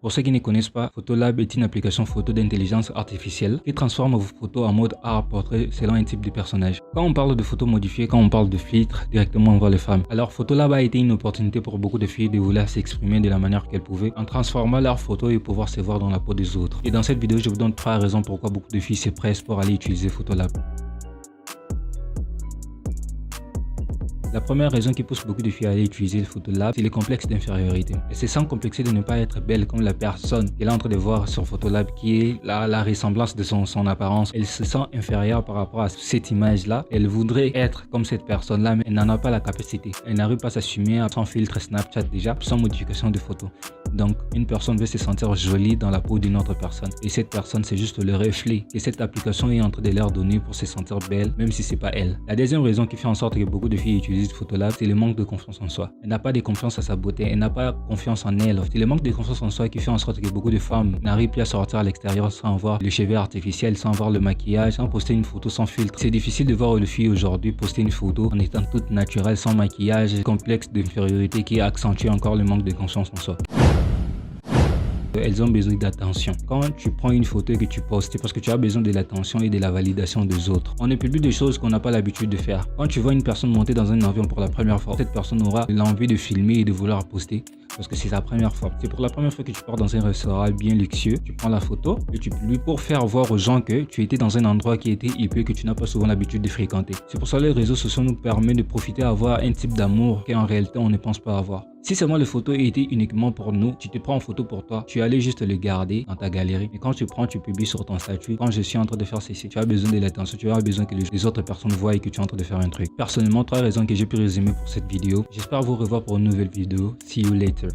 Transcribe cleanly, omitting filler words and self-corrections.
Pour ceux qui ne connaissent pas, Photolab est une application photo d'intelligence artificielle qui transforme vos photos en mode art portrait selon un type de personnage. Quand on parle de photos modifiées, quand on parle de filtres, directement on voit les femmes. Alors Photolab a été une opportunité pour beaucoup de filles de vouloir s'exprimer de la manière qu'elles pouvaient en transformant leurs photos et pouvoir se voir dans la peau des autres. Et dans cette vidéo, je vous donne 3 raisons pourquoi beaucoup de filles se pressent pour aller utiliser Photolab. La première raison qui pousse beaucoup de filles à aller utiliser le Photolab, c'est le complexe d'infériorité. Et c'est sans complexer de ne pas être belle comme la personne qu'elle est en train de voir sur Photolab, qui est la ressemblance de son apparence. Elle se sent inférieure par rapport à cette image-là. Elle voudrait être comme cette personne-là, mais elle n'en a pas la capacité. Elle n'arrive pas à s'assumer sans filtre Snapchat déjà, sans modification de photos. Donc, une personne veut se sentir jolie dans la peau d'une autre personne. Et cette personne, c'est juste le reflet que cette application est en train de leur donner pour se sentir belle, même si c'est pas elle. La deuxième raison qui fait en sorte que beaucoup de filles utilisent Photolab, c'est le manque de confiance en soi. Elle n'a pas de confiance à sa beauté, elle n'a pas confiance en elle. C'est le manque de confiance en soi qui fait en sorte que beaucoup de femmes n'arrivent plus à sortir à l'extérieur sans voir le cheveu artificiel, sans voir le maquillage, sans poster une photo sans filtre. C'est difficile de voir une fille aujourd'hui poster une photo en étant toute naturelle, sans maquillage, complexe d'infériorité qui accentue encore le manque de confiance en soi. Elles ont besoin d'attention. Quand tu prends une photo et que tu postes, c'est parce que tu as besoin de l'attention et de la validation des autres. On ne publie des choses qu'on n'a pas l'habitude de faire. Quand tu vois une personne monter dans un avion pour la première fois, cette personne aura l'envie de filmer et de vouloir poster parce que c'est sa première fois. C'est pour la première fois que tu pars dans un restaurant bien luxueux, tu prends la photo et tu publies pour faire voir aux gens que tu étais dans un endroit qui était hyper que tu n'as pas souvent l'habitude de fréquenter. C'est pour ça que les réseaux sociaux nous permettent de profiter à avoir un type d'amour qu'en réalité on ne pense pas avoir. Si seulement les photos étaient uniquement pour nous, tu te prends en photo pour toi, tu allais juste le garder dans ta galerie. Mais quand tu prends, tu publies sur ton statut. Quand je suis en train de faire ceci, tu as besoin de l'attention, tu as besoin que les autres personnes voient que tu es en train de faire un truc. Personnellement, 3 raisons que j'ai pu résumer pour cette vidéo. J'espère vous revoir pour une nouvelle vidéo. See you later.